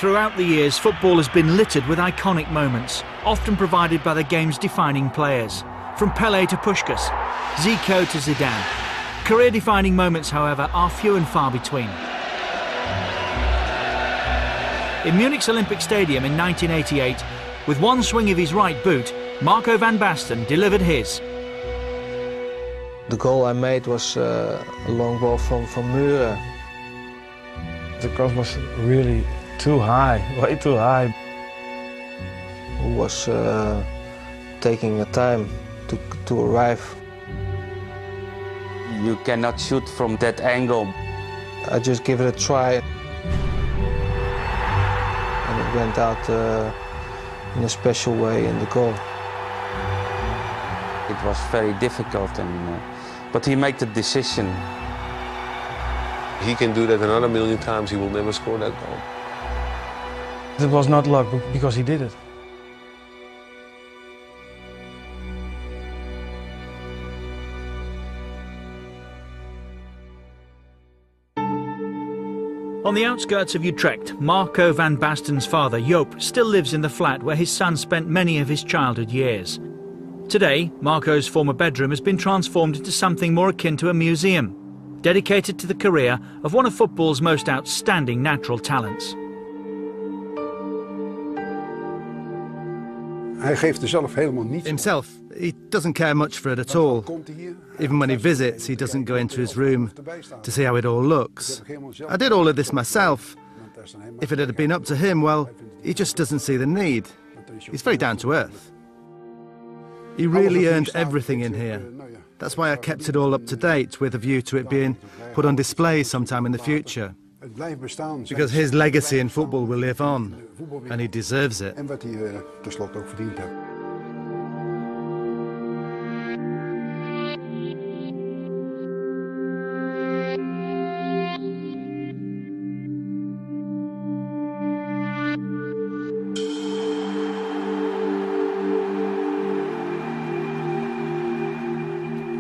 Throughout the years, football has been littered with iconic moments, often provided by the game's defining players. From Pelé to Puskás, Zico to Zidane. Career-defining moments, however, are few and far between. In Munich's Olympic Stadium in 1988, with one swing of his right boot, Marco van Basten delivered his. The goal I made was a long ball from Muren. The cross was really too high, way too high. Who was taking the time to arrive. You cannot shoot from that angle. I just give it a try. And it went out in a special way in the goal. It was very difficult, but he made the decision. He can do that another million times, he will never score that goal. It was not luck, because he did it. On the outskirts of Utrecht, Marco van Basten's father, Joop, still lives in the flat where his son spent many of his childhood years. Today, Marco's former bedroom has been transformed into something more akin to a museum, dedicated to the career of one of football's most outstanding natural talents. Himself, he doesn't care much for it at all. Even when he visits, he doesn't go into his room to see how it all looks. I did all of this myself. If it had been up to him, well, he just doesn't see the need. He's very down to earth. He really earned everything in here. That's why I kept it all up to date, with a view to it being put on display sometime in the future. Because his legacy in football will live on, and he deserves it.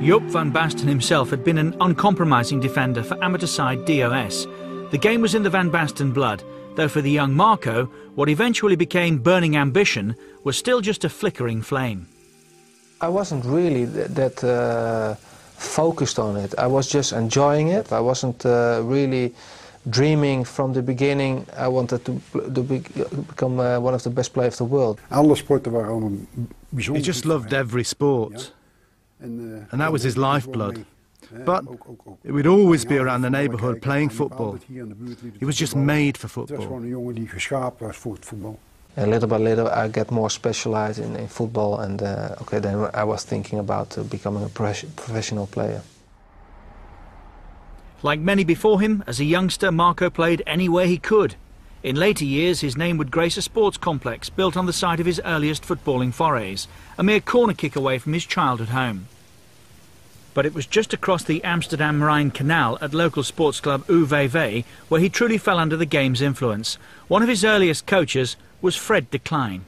Joop van Basten himself had been an uncompromising defender for amateur side DOS. The game was in the Van Basten blood, though for the young Marco, what eventually became burning ambition was still just a flickering flame. I wasn't really that focused on it. I was just enjoying it. I wasn't really dreaming from the beginning. I wanted to become one of the best players of the world. He just loved every sport, and that was his lifeblood. But it would always be around the neighbourhood playing football. He was just made for football. And little by little I get more specialized in football, and okay, then I was thinking about becoming a professional player. Like many before him, as a youngster, Marco played anywhere he could. In later years, his name would grace a sports complex built on the site of his earliest footballing forays, a mere corner kick away from his childhood home. But it was just across the Amsterdam-Rhine Canal at local sports club UVV where he truly fell under the game's influence. One of his earliest coaches was Fred de Klein.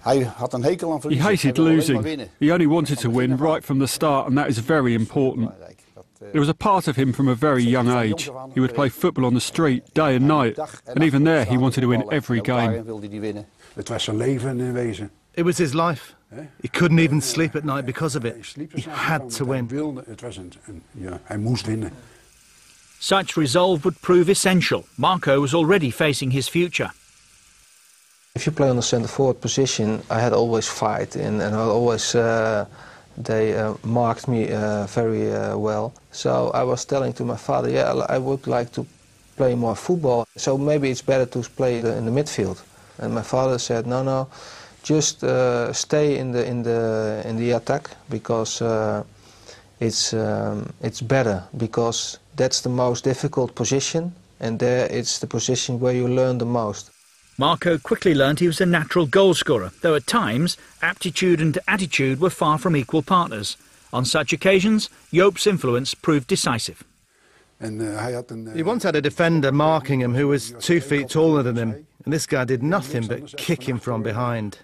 He hated losing. He only wanted to win right from the start, and that is very important. There was a part of him from a very young age. He would play football on the street day and night, and even there he wanted to win every game. It was his life. He couldn't even sleep at night because of it. He had to win. Such resolve would prove essential. Marco was already facing his future. If you play on the centre-forward position, I had always fight, and I always they marked me very well. So I was telling to my father, yeah, I would like to play more football. So maybe it's better to play in the midfield. And my father said, no, just stay in the attack, because it's better, because that's the most difficult position, and there it's the position where you learn the most. Marco quickly learned he was a natural goalscorer, though at times aptitude and attitude were far from equal partners. On such occasions, Joop's influence proved decisive. He once had a defender marking him who was 2 feet taller than him, and this guy did nothing but kick him from behind.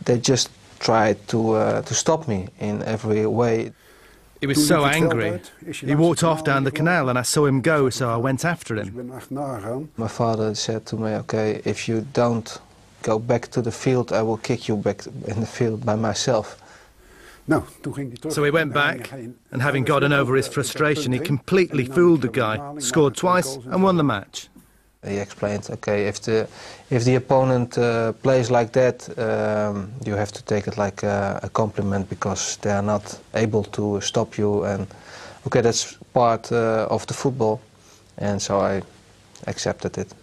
They just tried to stop me in every way. He was so angry. He walked off down the canal and I saw him go, so I went after him. My father said to me, okay, if you don't go back to the field, I will kick you back in the field by myself. So he went back, and having gotten over his frustration, he completely fooled the guy, scored twice and won the match. He explained, okay, if the opponent plays like that, you have to take it like a compliment because they are not able to stop you, and okay, that's part of the football, and so I accepted it.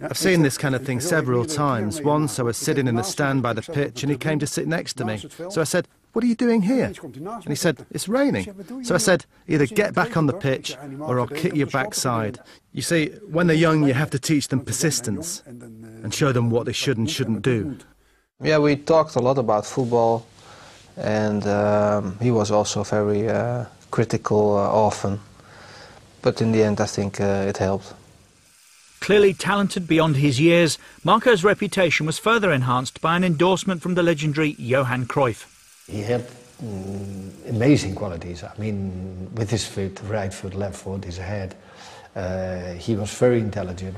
I've seen this kind of thing several times. Once I was sitting in the stand by the pitch and he came to sit next to me. So I said, "What are you doing here?" And he said, "It's raining." So I said, "Either get back on the pitch or I'll kick your backside." You see, when they're young, you have to teach them persistence and show them what they should and shouldn't do. Yeah, we talked a lot about football, and he was also very critical often. But in the end, I think it helped. Clearly talented beyond his years, Marco's reputation was further enhanced by an endorsement from the legendary Johan Cruyff. He had amazing qualities. I mean, with his foot, right foot, left foot, his head, he was very intelligent.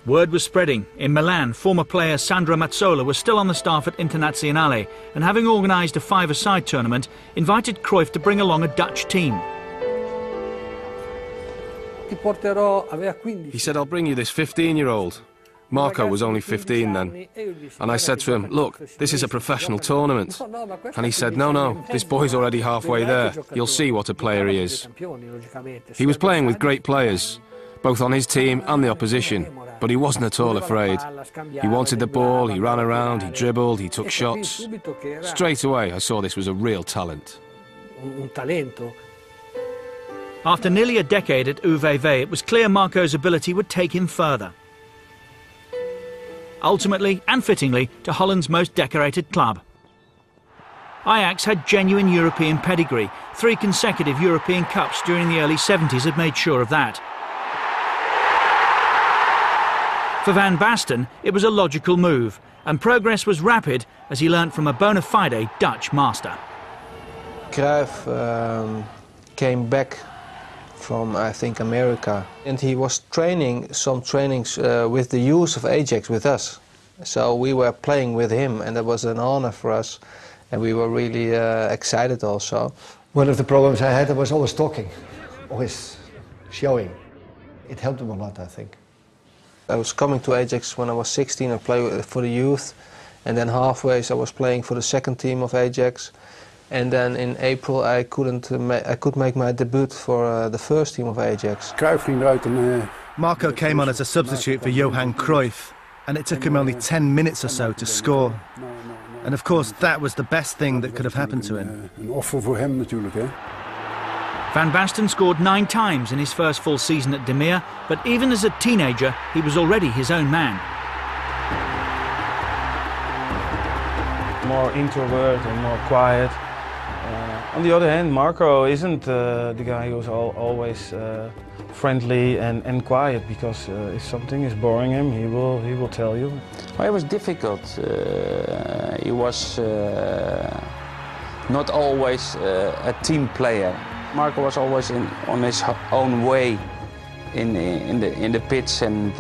Word was spreading. In Milan, former player Sandro Mazzola was still on the staff at Internazionale and, having organised a five-a-side tournament, invited Cruyff to bring along a Dutch team. He said, "I'll bring you this 15-year-old. Marco was only 15 then. And I said to him, "Look, this is a professional tournament." And he said, no, this boy's already halfway there. You'll see what a player he is." He was playing with great players, both on his team and the opposition, but he wasn't at all afraid. He wanted the ball, he ran around, he dribbled, he took shots. Straight away, I saw this was a real talent. After nearly a decade at UVV, it was clear Marco's ability would take him further. Ultimately, and fittingly, to Holland's most decorated club. Ajax had genuine European pedigree. 3 consecutive European Cups during the early 70s had made sure of that. For Van Basten, it was a logical move, and progress was rapid as he learnt from a bona fide Dutch master. Cruyff came back from, I think, America, and he was training some trainings with the youth of Ajax with us. So we were playing with him, and that was an honor for us, and we were really excited also. One of the problems I had was always talking, always showing. It helped him a lot, I think. I was coming to Ajax when I was 16 and played for the youth, and then halfway I was playing for the second team of Ajax. And then in April I could make my debut for the first team of Ajax. Marco came on as a substitute for Johan Cruyff, and it took him only 10 minutes or so to score. And of course that was the best thing that could have happened to him. Van Basten scored 9 times in his first full season at De Meer, but even as a teenager he was already his own man. More introvert and more quiet. On the other hand, Marco isn't the guy who's always friendly and quiet, because if something is boring him, he will tell you. Well, it was difficult. He was not always a team player. Marco was always on his own way in the pitch, and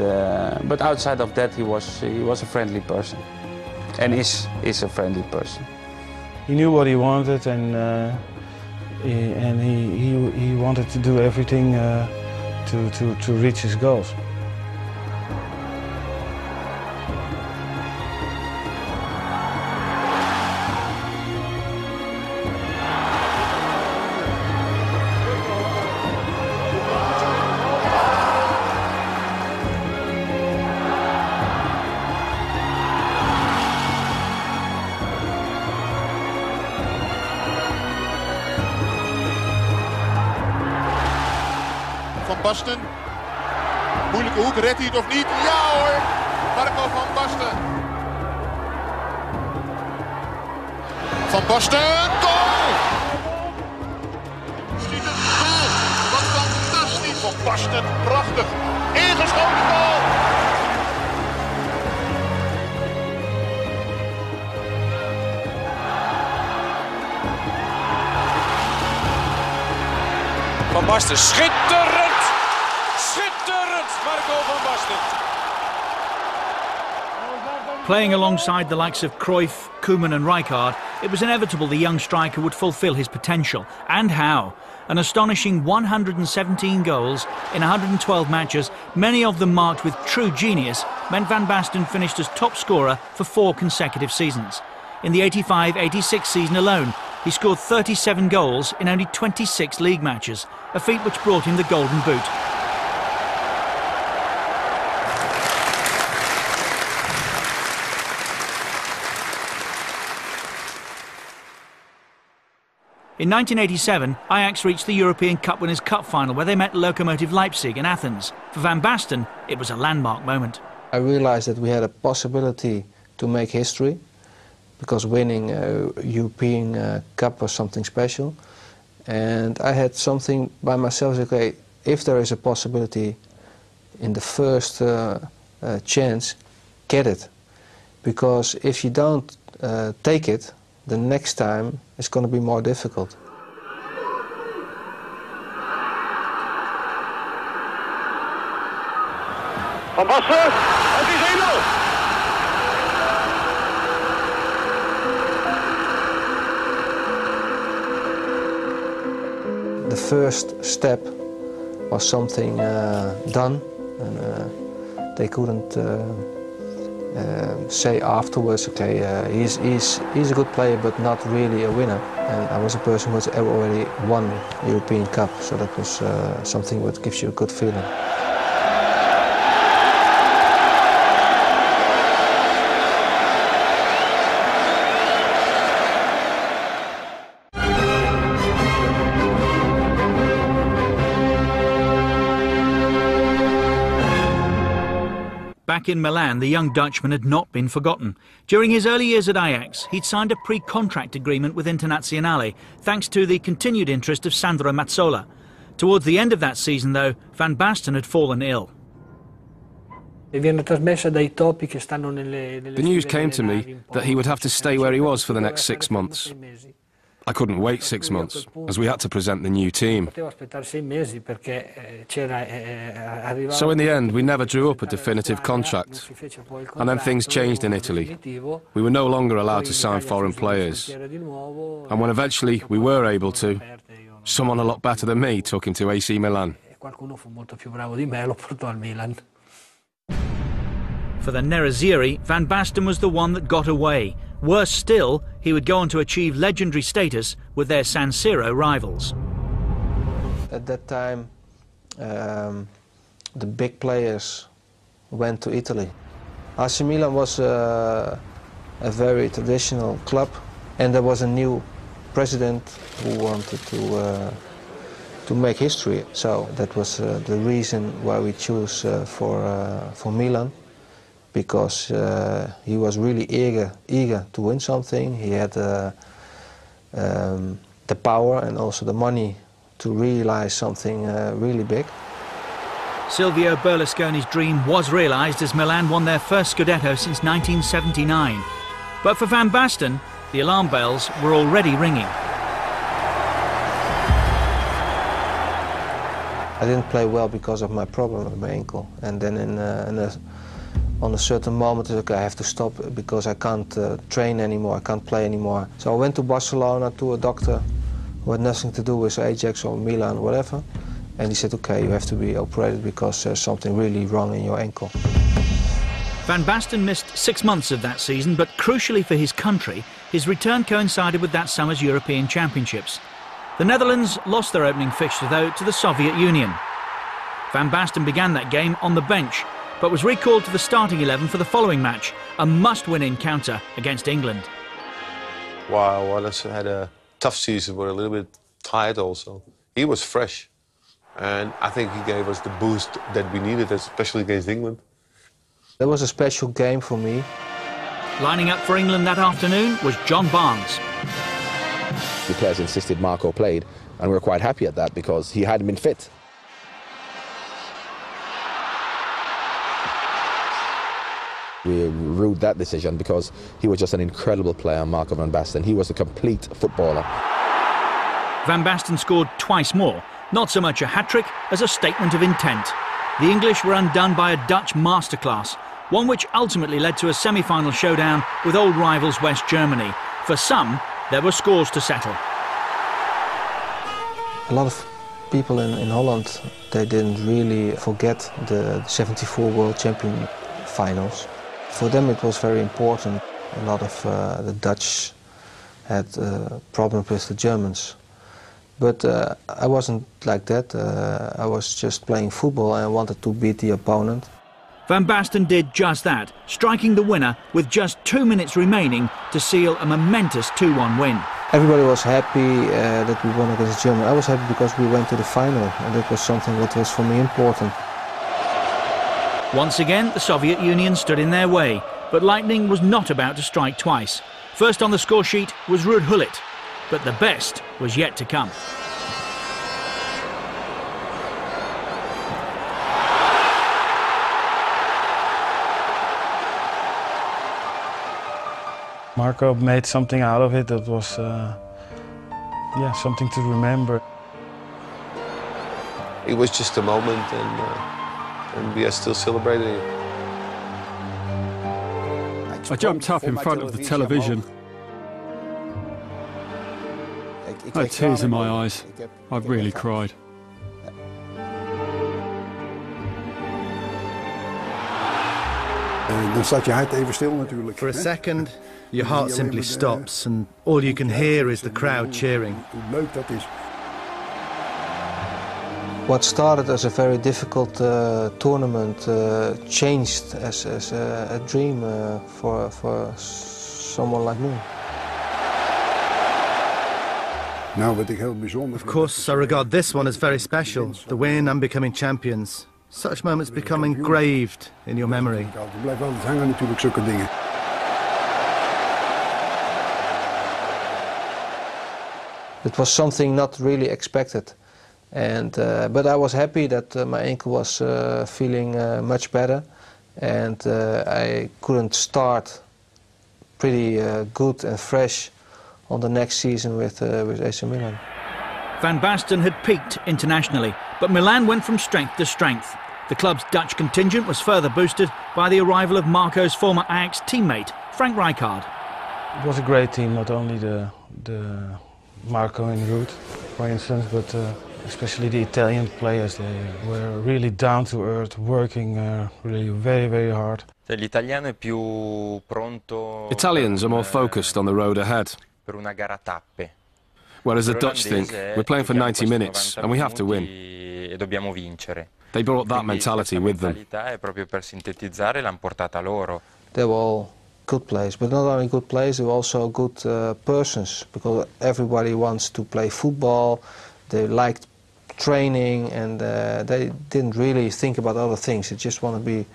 but outside of that, he was a friendly person, and is a friendly person. He knew what he wanted, and he wanted to do everything to reach his goals. Van Basten. Moeilijke hoek, redt hij het of niet? Ja hoor! Marco van Basten. Van Basten, goal! Schiet het goal! Wat fantastisch! Van Basten, prachtig! Ingeschoten goal! Basten, schitterend! Schitterend, Marco van Basten. Playing alongside the likes of Cruyff, Koeman and Rijkaard, it was inevitable the young striker would fulfil his potential. And how? An astonishing 117 goals in 112 matches, many of them marked with true genius, meant Van Basten finished as top scorer for 4 consecutive seasons. In the 85-86 season alone, he scored 37 goals in only 26 league matches, a feat which brought him the Golden Boot. In 1987, Ajax reached the European Cup Winners' Cup final where they met Lokomotiv Leipzig in Athens. For Van Basten, it was a landmark moment. I realized that we had a possibility to make history, because winning a European Cup was something special. And I had something by myself, okay, if there is a possibility in the first chance, get it. Because if you don't take it, the next time it's going to be more difficult. Van Basten, het is 1-0. The first step was something done, and they couldn't say afterwards, okay, he's a good player but not really a winner. And I was a person who had already won the European Cup, so that was something that gives you a good feeling. Back in Milan, the young Dutchman had not been forgotten. During his early years at Ajax, he'd signed a pre-contract agreement with Internazionale, thanks to the continued interest of Sandro Mazzola. Towards the end of that season, though, Van Basten had fallen ill. The news came to me that he would have to stay where he was for the next 6 months. I couldn't wait 6 months, as we had to present the new team. So in the end, we never drew up a definitive contract. And then things changed in Italy. We were no longer allowed to sign foreign players. And when eventually we were able to, someone a lot better than me took him to AC Milan. For the Nerazzurri, Van Basten was the one that got away. Worse still, he would go on to achieve legendary status with their San Siro rivals. At that time, the big players went to Italy. AC Milan was a very traditional club, and there was a new president who wanted to make history. So that was the reason why we chose for Milan. Because he was really eager to win something. He had the power and also the money to realize something really big. Silvio Berlusconi's dream was realised as Milan won their first Scudetto since 1979. But for Van Basten, the alarm bells were already ringing. I didn't play well because of my problem with my ankle. And then on a certain moment, okay, I have to stop because I can't train anymore, I can't play anymore. So I went to Barcelona to a doctor who had nothing to do with Ajax or Milan, whatever. And he said, okay, you have to be operated because there's something really wrong in your ankle. Van Basten missed 6 months of that season, but crucially for his country, his return coincided with that summer's European Championships. The Netherlands lost their opening fixture, though, to the Soviet Union. Van Basten began that game on the bench, but was recalled to the starting 11 for the following match, a must-win encounter against England. Wow, Wallace had a tough season, but a little bit tired also. He was fresh, and I think he gave us the boost that we needed, especially against England. That was a special game for me. Lining up for England that afternoon was John Barnes. The players insisted Marco played, and we were quite happy at that because he hadn't been fit. We ruled that decision because he was just an incredible player, Marco van Basten. He was a complete footballer. Van Basten scored twice more, Not so much a hat-trick as a statement of intent. The English were undone by a Dutch masterclass, one which ultimately led to a semi-final showdown with old rivals West Germany. For some, there were scores to settle. A lot of people in Holland, they didn't really forget the 74 World Champion finals. For them it was very important. A lot of the Dutch had problems with the Germans. But I wasn't like that. I was just playing football and I wanted to beat the opponent. Van Basten did just that, striking the winner with just 2 minutes remaining to seal a momentous 2-1 win. Everybody was happy that we won against Germany. I was happy because we went to the final, and that was something that was for me important. Once again, the Soviet Union stood in their way, but lightning was not about to strike twice. First on the score sheet was Ruud Gullit, but the best was yet to come. Marco made something out of it that was something to remember. It was just a moment, and we are still celebrating it. I jumped up in front of the television. I had tears in my eyes. I really cried. For a second, your heart simply stops and all you can hear is the crowd cheering. What started as a very difficult tournament changed as a dream for someone like me. Of course, I regard this one as very special, the win and becoming champions. Such moments become engraved in your memory. It was something not really expected, but I was happy that my ankle was feeling much better, and I couldn't start pretty good and fresh on the next season with AC Milan. Van Basten had peaked internationally, but Milan went from strength to strength. The club's Dutch contingent was further boosted by the arrival of Marco's former Ajax teammate, Frank Rijkaard. It was a great team, not only the Marco and Ruud, for instance, but especially the Italian players. They were really down to earth, working really very, very hard. Italians are more focused on the road ahead. Whereas the Dutch think, we're playing for 90 minutes and we have to win. They brought that mentality with them. They were all good players, but not only good players, they were also good persons, because everybody wants to play football, they liked training, and they didn't really think about other things. They just want to be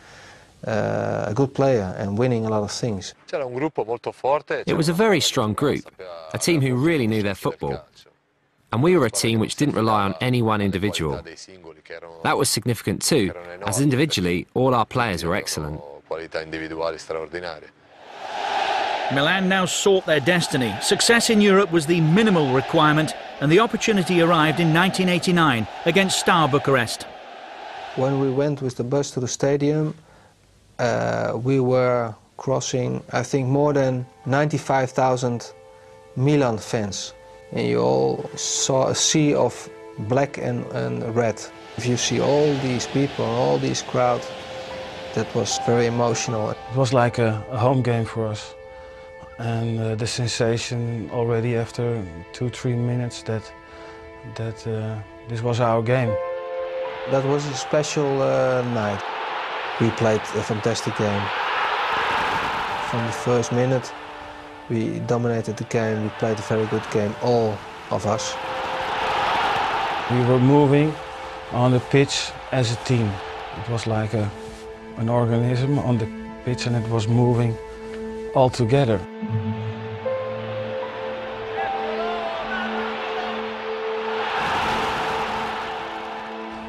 a good player and winning a lot of things. It was a very strong group, a team who really knew their football. And we were a team which didn't rely on any one individual. That was significant too, as individually all our players were excellent. Milan now sought their destiny. Success in Europe was the minimal requirement, and the opportunity arrived in 1989 against Steaua Bucharest. When we went with the bus to the stadium, we were crossing, I think, more than 95,000 Milan fans. And you all saw a sea of black and red. If you see all these people, all these crowd, that was very emotional. It was like a home game for us. And the sensation already after 2-3 minutes that this was our game. That was a special night. We played a fantastic game. From the first minute, we dominated the game, we played a very good game, all of us. We were moving on the pitch as a team. It was like an organism on the pitch, and it was moving all together.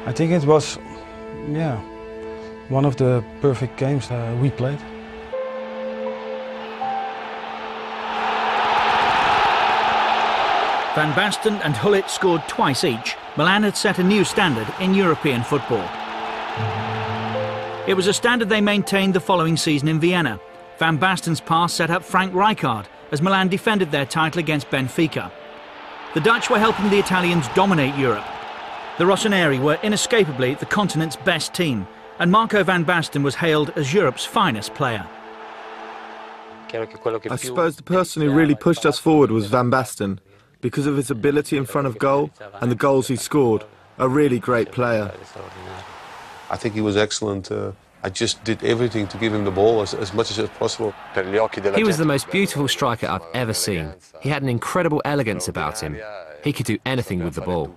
I think it was, one of the perfect games that we played. Van Basten and Gullit scored twice each, Milan had set a new standard in European football. It was a standard they maintained the following season in Vienna. Van Basten's pass set up Frank Rijkaard as Milan defended their title against Benfica. The Dutch were helping the Italians dominate Europe. The Rossoneri were inescapably the continent's best team, and Marco van Basten was hailed as Europe's finest player. I suppose the person who really pushed us forward was Van Basten, because of his ability in front of goal and the goals he scored. A really great player. I think he was excellent. I just did everything to give him the ball as much as possible. He was the most beautiful striker I've ever seen. He had an incredible elegance about him. He could do anything with the ball.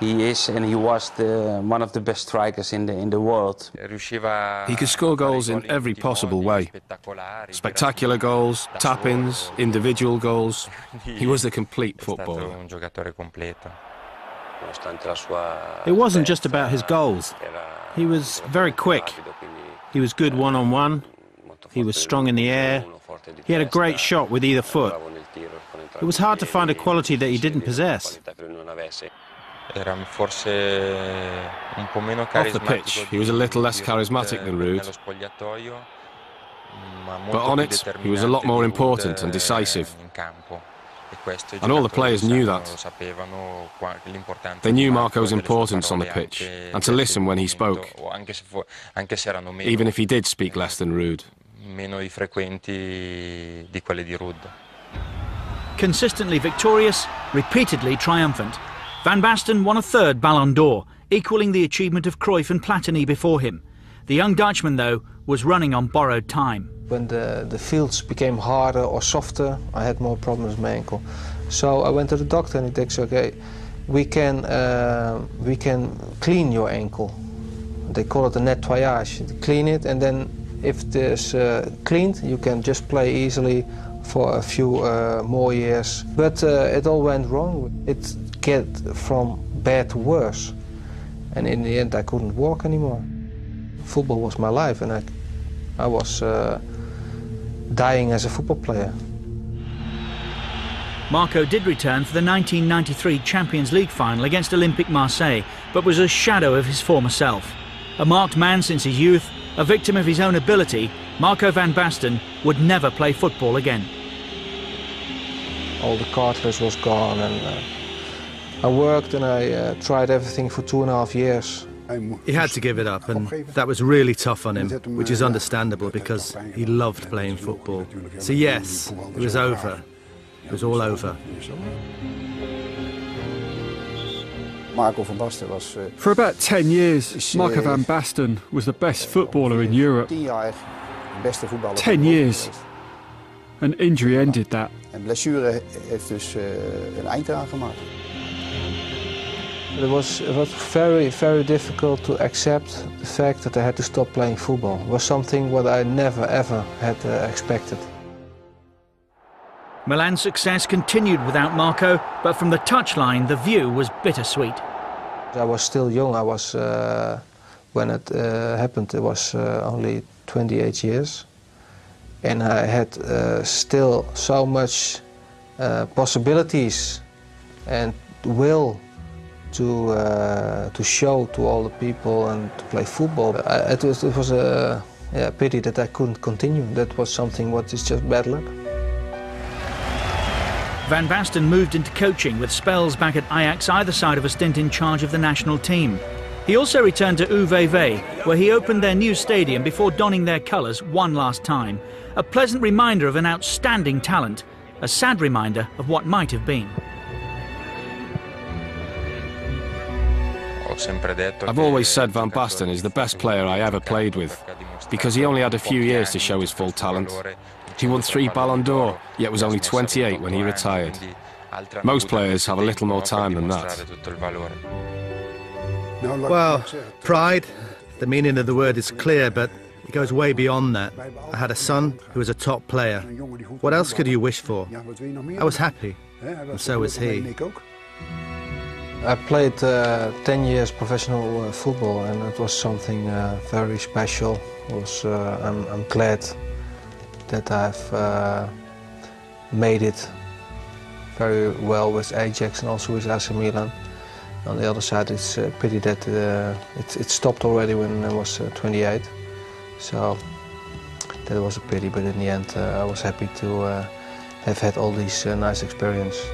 He is and he was one of the best strikers in the world. He could score goals in every possible way. Spectacular goals, tap-ins, individual goals. He was a complete footballer. It wasn't just about his goals. He was very quick. He was good one-on-one. He was strong in the air. He had a great shot with either foot. It was hard to find a quality that he didn't possess. Off the pitch, he was a little less charismatic than Ruud. But on it, he was a lot more important and decisive. And all the players knew that. They knew Marco's importance on the pitch, and to listen when he spoke, even if he did speak less than Ruud. Consistently victorious, repeatedly triumphant, Van Basten won a third Ballon d'Or, equalling the achievement of Cruyff and Platini before him. The young Dutchman, though, was running on borrowed time. When the fields became harder or softer, I had more problems with my ankle. So I went to the doctor and he said, okay, we can clean your ankle. They call it a nettoyage. Clean it, and then if this cleaned, you can just play easily for a few more years. But it all went wrong. It get from bad to worse. And in the end, I couldn't walk anymore. Football was my life, and I was dying as a football player. Marco did return for the 1993 Champions League final against Olympique Marseille, but was a shadow of his former self. A marked man since his youth, a victim of his own ability, Marco van Basten would never play football again. All the cartilage was gone, and I worked and I tried everything for 2.5 years. He had to give it up, and that was really tough on him, which is understandable because he loved playing football. So yes, it was over. It was all over. For about 10 years, Marco van Basten was the best footballer in Europe. 10 years. An injury ended that. It was very, very difficult to accept the fact that I had to stop playing football. It was something what I never ever had expected. Milan's success continued without Marco, but from the touchline the view was bittersweet. I was still young. I was when it happened. It was only 28 years, and I had still so much possibilities and will to show to all the people and to play football. It was a pity that I couldn't continue. That was something what is just bad luck. Van Basten moved into coaching with spells back at Ajax either side of a stint in charge of the national team. He also returned to UVV, where he opened their new stadium before donning their colours one last time. A pleasant reminder of an outstanding talent, a sad reminder of what might have been. I've always said Van Basten is the best player I ever played with, because he only had a few years to show his full talent. He won 3 Ballon d'Or, yet was only 28 when he retired. Most players have a little more time than that. Well, pride, the meaning of the word is clear, but it goes way beyond that. I had a son who was a top player. What else could you wish for? I was happy, and so was he. I played 10 years professional football, and it was something very special. I'm glad that I've made it very well with Ajax and also with AC Milan. On the other side, it's a pity that it stopped already when I was 28. So that was a pity, but in the end I was happy to have had all these nice experiences.